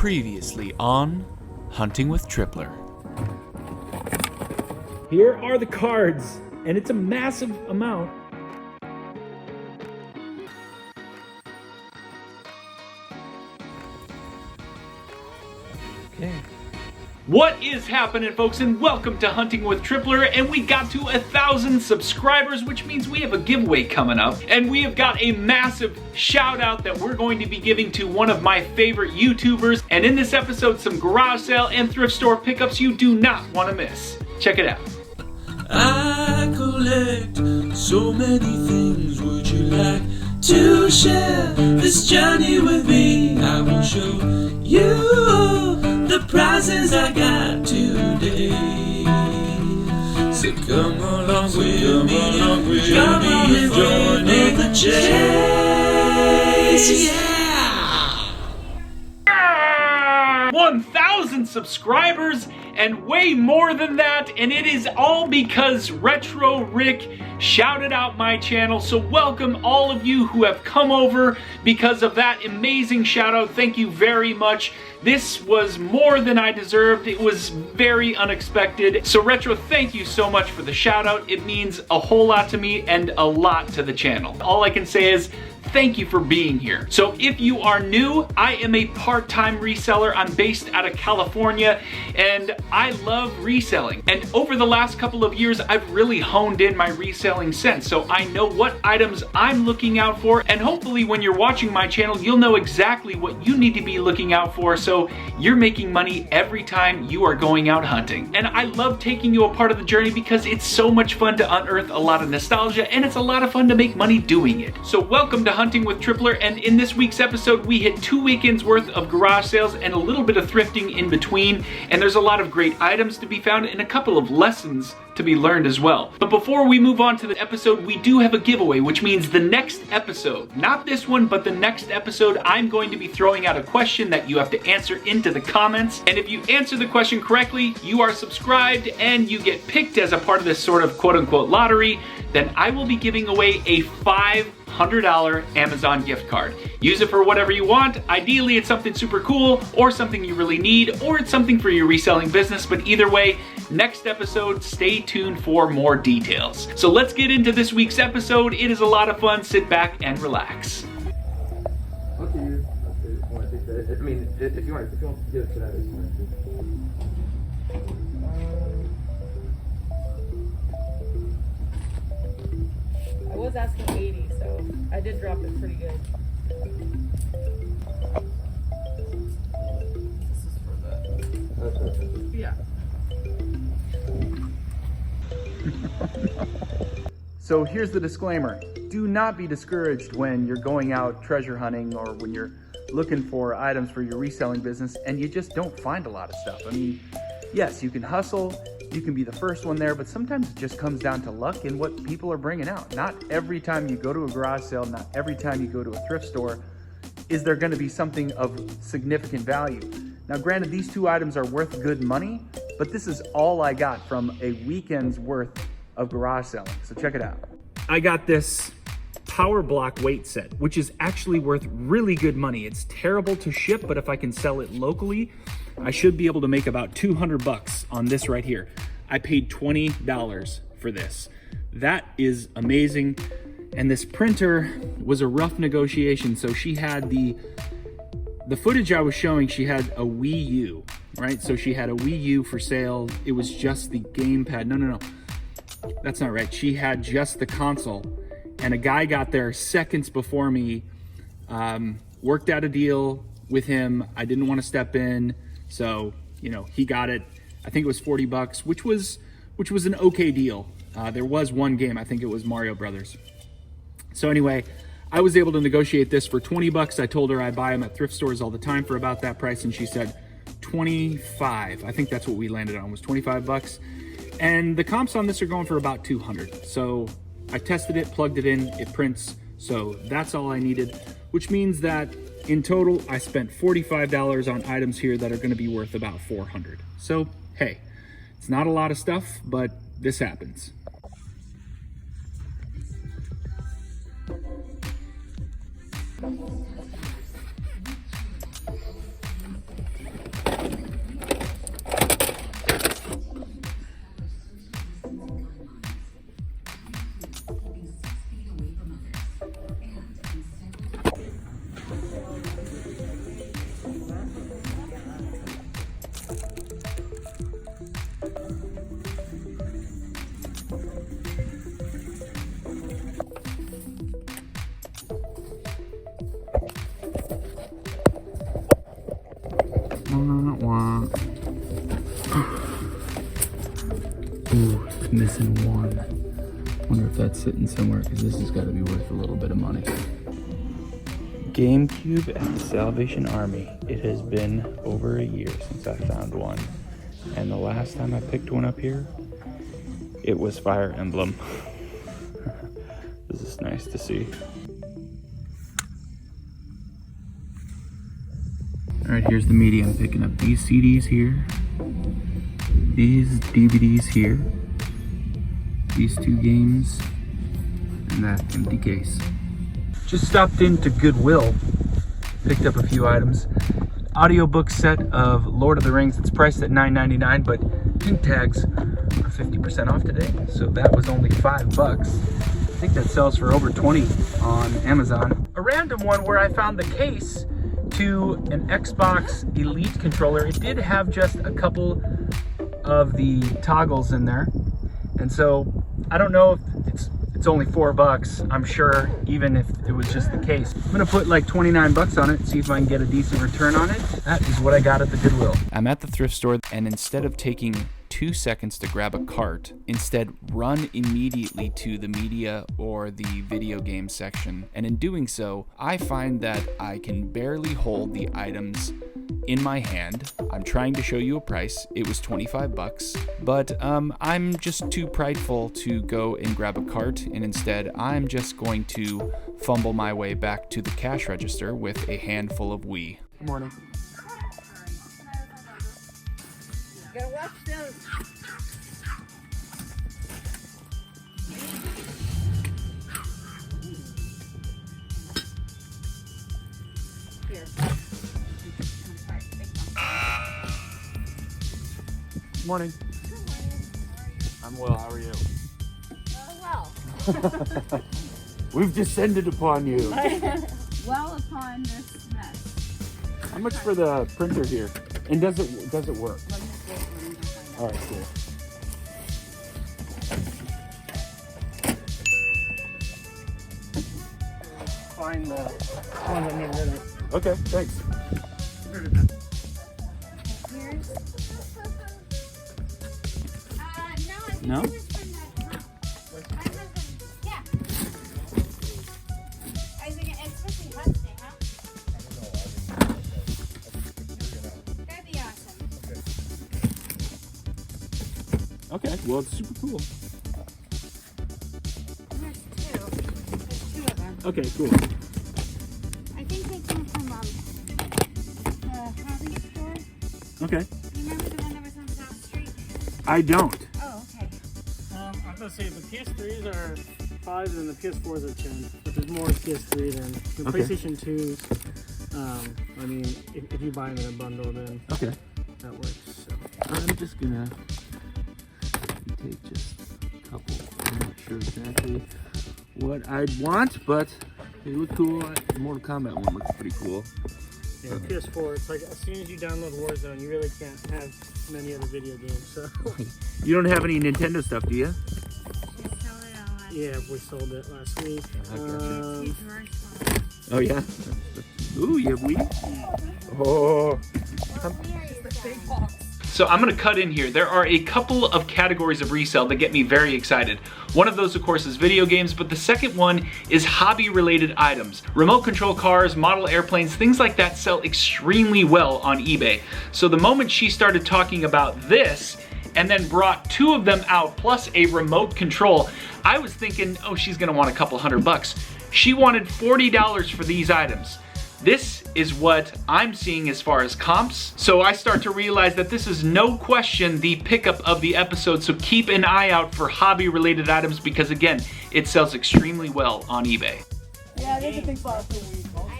Previously on Hunting with Tripler. Here are the cards, and it's a massive amount. Okay. What is happening, folks, and welcome to Hunting with Tripler, and we got to 1,000 subscribers, which means we have a giveaway coming up, and we have got a massive shout out that we're going to be giving to one of my favorite YouTubers, and in this episode, some garage sale and thrift store pickups you do not want to miss. Check it out. I collect so many things. Would you like to share this journey with me? I will show you the prizes I got today. So come along with me, come on and join in the chase. Yeah! 1,000 subscribers and way more than that, and it is all because Retro Rick shouted out my channel. So welcome all of you who have come over because of that amazing shout out. Thank you very much. This was more than I deserved. It was very unexpected. So Retro, thank you so much for the shout out. It means a whole lot to me and a lot to the channel. All I can say is thank you for being here. So if you are new, I am a part-time reseller. I'm based out of California and I love reselling. And over the last couple of years, I've really honed in my reselling sense. So I know what items I'm looking out for, and hopefully when you're watching my channel, you'll know exactly what you need to be looking out for so you're making money every time you are going out hunting. And I love taking you a part of the journey because it's so much fun to unearth a lot of nostalgia, and it's a lot of fun to make money doing it. So welcome to Hunting with Tripler, and in this week's episode, we hit 2 weekends worth of garage sales and a little bit of thrifting in between, and there's a lot of great items to be found and a couple of lessons to be learned as well. But before we move on to the episode, we do have a giveaway, which means the next episode, not this one, but the next episode, I'm going to be throwing out a question that you have to answer into the comments. And if you answer the question correctly, you are subscribed and you get picked as a part of this sort of quote unquote lottery, then I will be giving away a $500 Amazon gift card. Use it for whatever you want. Ideally, it's something super cool or something you really need, or it's something for your reselling business, but either way, next episode, stay tuned for more details. So let's get into this week's episode. It is a lot of fun. Sit back and relax. Okay, I want to take that. I mean, if you want to give it to that, it's fine. I was asking 80, so I did drop it pretty good. This is for that. Yeah. So here's the disclaimer. Do not be discouraged when you're going out treasure hunting or when you're looking for items for your reselling business and you just don't find a lot of stuff. I mean, yes, you can hustle, you can be the first one there, but sometimes it just comes down to luck and what people are bringing out. Not every time you go to a garage sale, not every time you go to a thrift store, is there gonna be something of significant value. Now granted, these two items are worth good money, but this is all I got from a weekend's worth of garage selling. So check it out. I got this power block weight set, which is actually worth really good money. It's terrible to ship, but if I can sell it locally, I should be able to make about 200 bucks on this right here. I paid $20 for this. That is amazing. And this printer was a rough negotiation. So she had the footage I was showing, she had a Wii U, right? So she had a Wii U for sale. It was just the gamepad. No. That's not right. She had just the console, and a guy got there seconds before me, worked out a deal with him. I didn't want to step in. So, you know, he got it. I think it was 40 bucks, which was an okay deal. There was one game, I think it was Mario Brothers. So anyway, I was able to negotiate this for 20 bucks. I told her I buy them at thrift stores all the time for about that price, and she said 25. I think that's what we landed on, was 25 bucks. And the comps on this are going for about 200. So I tested it, plugged it in, it prints. So that's all I needed, which means that in total, I spent $45 on items here that are gonna be worth about 400. So, hey, it's not a lot of stuff, but this happens. Ooh, missing one. Wonder if that's sitting somewhere, because this has got to be worth a little bit of money. GameCube at the Salvation Army. It has been over a year since I found one. And the last time I picked one up here, it was Fire Emblem. This is nice to see. Alright, here's the media. I'm picking up these CDs here, these DVDs here, these 2 games, and that empty case. Just stopped into Goodwill, picked up a few items. Audiobook set of Lord of the Rings. It's priced at $9.99, but pink tags are 50% off today, so that was only $5. I think that sells for over 20 on Amazon. A random one where I found the case to an Xbox Elite controller. It did have just a couple of the toggles in there, and so I don't know if it's only $4. I'm sure even if it was just the case. I'm gonna put like 29 bucks on it, see if I can get a decent return on it. That is what I got at the Goodwill. I'm at the thrift store, and instead of taking 2 seconds to grab a cart, instead run immediately to the media or the video game section. And in doing so, I find that I can barely hold the items in my hand. I'm trying to show you a price. It was 25 bucks, but I'm just too prideful to go and grab a cart, and instead I'm just going to fumble my way back to the cash register with a handful of Wii. Good morning. You gotta watch those. Here. Good morning. I'm well, how are you? Well. We've descended upon you. Well upon this mess. How much for the printer here? And does it work? All right, cool. Find the one that needed in it. Okay, thanks. No? Okay, well, it's super cool. There's two of them. Okay, cool. I think they came from the hobby store. Okay. Remember the one that was on South Street? I don't. Oh, okay. I was gonna say the PS3s are 5 and the PS4s are 10, but there's more PS3 than the Okay. PlayStation 2s. I mean, if you buy them in a bundle, then Okay. that works. So. I'm just gonna take just a couple. I'm not sure exactly what I'd want, but they look cool. The Mortal Kombat one looks pretty cool. Yeah, PS4, it's like as soon as you download Warzone, you really can't have many other video games. So You don't have any Nintendo stuff, do you? Just sold it all last yeah, we sold it last week. Two drawers. Oh yeah. Ooh, you have Wii? Oh. So I'm going to cut in here. There are a couple of categories of resale that get me very excited. One of those, of course, is video games, but the second one is hobby-related items. Remote control cars, model airplanes, things like that sell extremely well on eBay. So the moment she started talking about this, and then brought 2 of them out, plus a remote control, I was thinking, oh, she's gonna want a couple $100. She wanted $40 for these items. This is what I'm seeing as far as comps. So I start to realize that this is no question the pickup of the episode. So keep an eye out for hobby related items because again, it sells extremely well on eBay. Yeah, there's a big box. I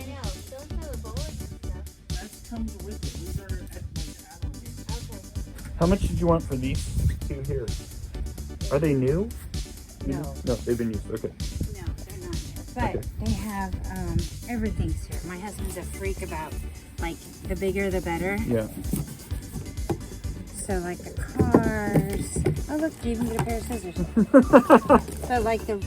know. Those are the bullets and stuff. That comes with it. These are add-on games. Okay. How much did you want for these 2 here? Are they new? No. No, they've been used. Okay. No, they're not new. But Okay. they have everything's here. My husband's a freak about like the bigger the better. Yeah. So like the cars. Oh look, you even get a pair of scissors. So like the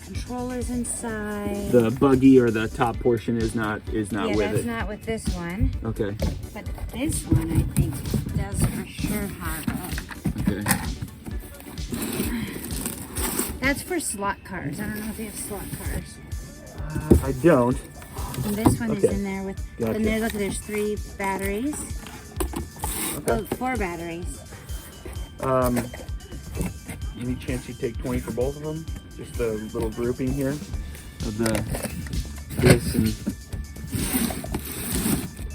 controllers inside. The buggy or the top portion is not with that's it. not with this one. Okay. But this one, I think, does for sure have it. Okay. That's for slot cars. I don't know if they have slot cars. I don't. And this one is Okay. in there with. Gotcha. And there, look, there's 3 batteries. Okay. Oh, 4 batteries. Any chance you take 20 for both of them? Just a little grouping here of this and.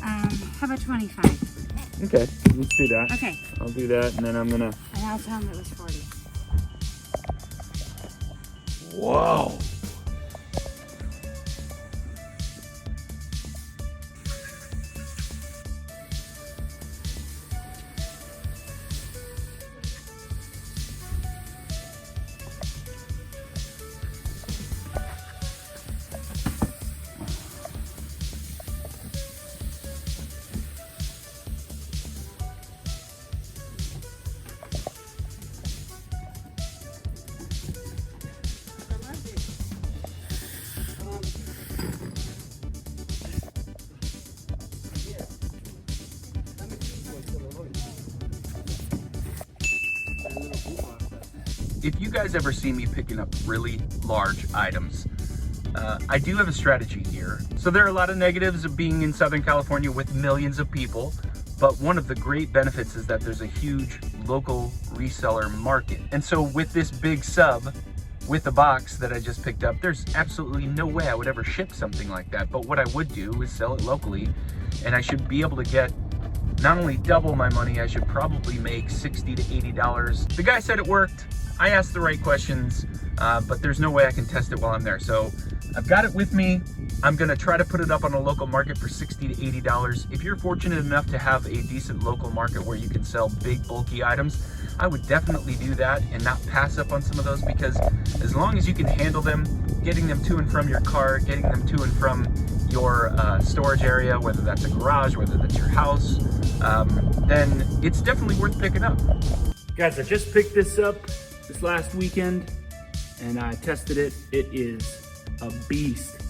How about 25? Okay, let's do that. Okay. I'll do that, and then I'm gonna. And I'll tell them it was 40. Whoa. If you guys ever see me picking up really large items, I do have a strategy here. So there are a lot of negatives of being in Southern California with millions of people, but one of the great benefits is that there's a huge local reseller market. And so with this big sub, with the box that I just picked up, there's absolutely no way I would ever ship something like that. But what I would do is sell it locally, and I should be able to get not only double my money, I should probably make $60 to $80. The guy said it worked. I asked the right questions, but there's no way I can test it while I'm there. So I've got it with me. I'm gonna try to put it up on a local market for $60 to $80. If you're fortunate enough to have a decent local market where you can sell big, bulky items, I would definitely do that and not pass up on some of those, because as long as you can handle them, getting them to and from your car, getting them to and from your storage area, whether that's a garage, whether that's your house, then it's definitely worth picking up. Guys, I just picked this up this last weekend and I tested it. It is a beast.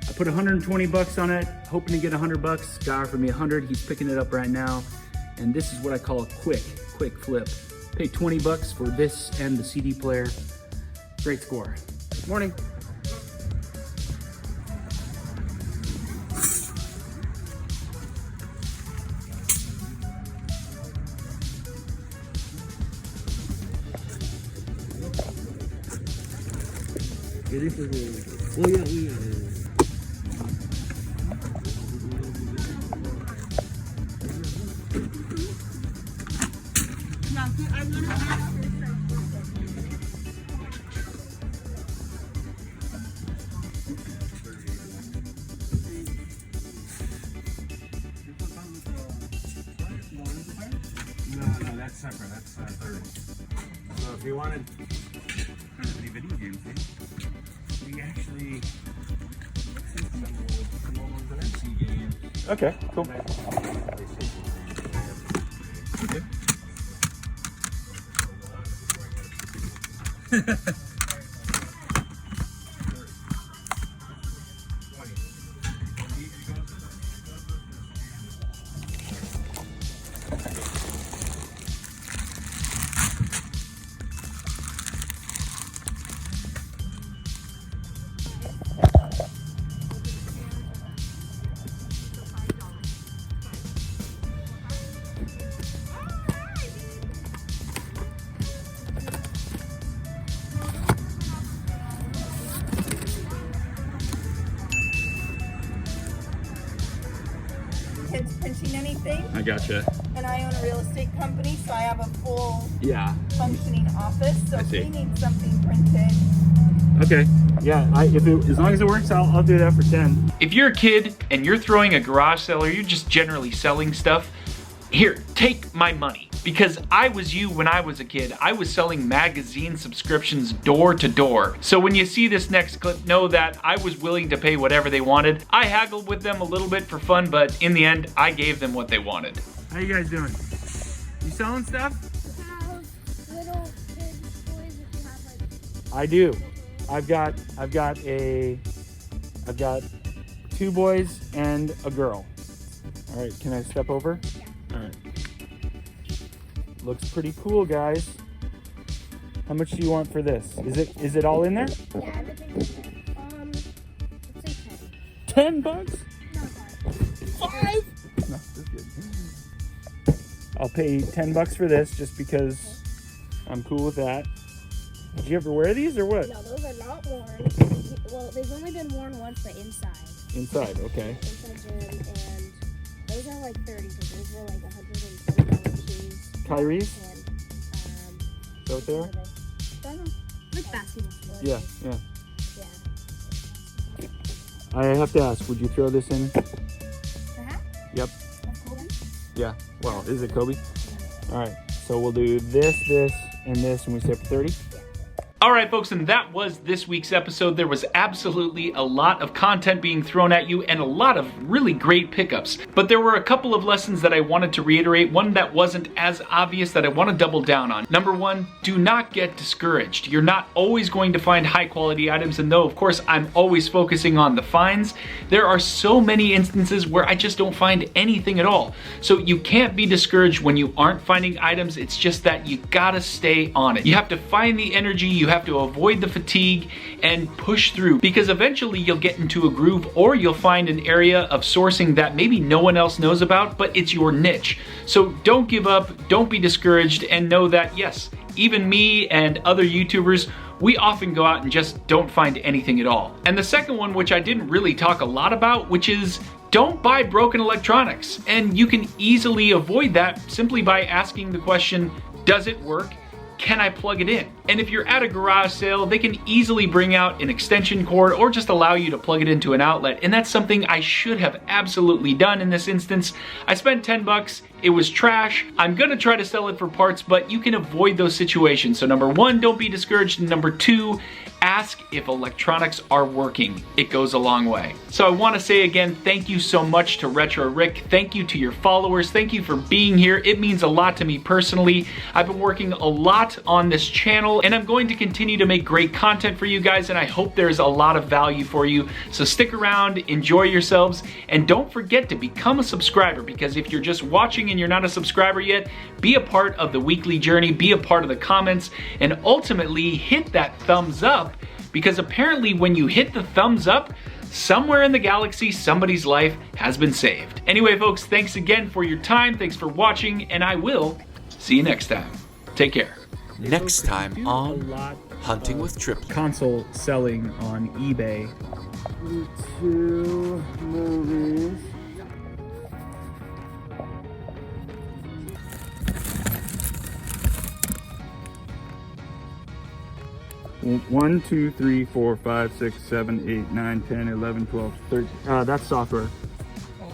I put 120 bucks on it, hoping to get 100 bucks. Guy offered me 100. He's picking it up right now. And this is what I call a quick flip. Paid 20 bucks for this and the CD player. Great score. Morning. No, that's separate. That's 30. So if you wanted the video game thing, we actually Okay, cool. Kids printing anything, I gotcha. and I own a real estate company, so I have a full Yeah. functioning office. So I if see. we need something printed, Okay. Yeah. As long as it works, I'll do that for 10. If you're a kid and you're throwing a garage sale or you're just generally selling stuff, here, take my money. Because I was you when I was a kid. I was selling magazine subscriptions door to door. So when you see this next clip, know that I was willing to pay whatever they wanted. I haggled with them a little bit for fun, but in the end, I gave them what they wanted. How you guys doing? You selling stuff? Little kids' toys if you have like. I do. I've got 2 boys and a girl. All right, can I step over? Yeah. All right. Looks pretty cool, guys. How much do you want for this? Is it all in there? Yeah, everything's in there. Let's say 10 bucks? No, 5. 5? No, that's good. I'll pay 10 bucks for this just because I'm cool with that. Did you ever wear these or what? No, those are not worn. Well, they've only been worn once, but inside. Inside, okay. Inside gym, and those are like 30 because those were like $120 shoes. Kyrie's? And, Out there? like basketball shoes. Yeah, yeah. Yeah. I have to ask, would you throw this in? The hat? Yep. Of Kobe? Yeah. Well, is it Kobe? All right. So we'll do this, and this, and we say for 30? All right, folks, and that was this week's episode. There was absolutely a lot of content being thrown at you and a lot of really great pickups. But there were a couple of lessons that I wanted to reiterate, one that wasn't as obvious that I want to double down on. Number 1, do not get discouraged. You're not always going to find high quality items, and though, of course, I'm always focusing on the finds, there are so many instances where I just don't find anything at all. So you can't be discouraged when you aren't finding items. It's just that you gotta stay on it. You have to find the energy, you have to avoid the fatigue and push through, because eventually you'll get into a groove or you'll find an area of sourcing that maybe no one else knows about, but it's your niche. So don't give up, don't be discouraged, and know that yes, even me and other YouTubers, we often go out and just don't find anything at all. And the second one, which I didn't really talk a lot about, which is don't buy broken electronics. And you can easily avoid that simply by asking the question, does it work? Can I plug it in? And if you're at a garage sale, they can easily bring out an extension cord or just allow you to plug it into an outlet. And that's something I should have absolutely done in this instance. I spent 10 bucks. It was trash. I'm gonna try to sell it for parts, but you can avoid those situations. So number 1, don't be discouraged. And number 2, ask if electronics are working. It goes a long way. So I want to say again, thank you so much to Retro Rick. Thank you to your followers. Thank you for being here. It means a lot to me personally. I've been working a lot on this channel and I'm going to continue to make great content for you guys, and I hope there's a lot of value for you. So stick around, enjoy yourselves, and don't forget to become a subscriber, because if you're just watching and you're not a subscriber yet, be a part of the weekly journey, be a part of the comments, and ultimately hit that thumbs up, because apparently when you hit the thumbs up, somewhere in the galaxy, somebody's life has been saved. Anyway, folks, thanks again for your time. Thanks for watching, and I will see you next time. Take care. Next time on Hunting with Triple. Console selling on eBay. 2 movies. One, 2, 3, 4, 5, 6, 7, 8, 9, 10, 11, 12, 13. That's software. Oh,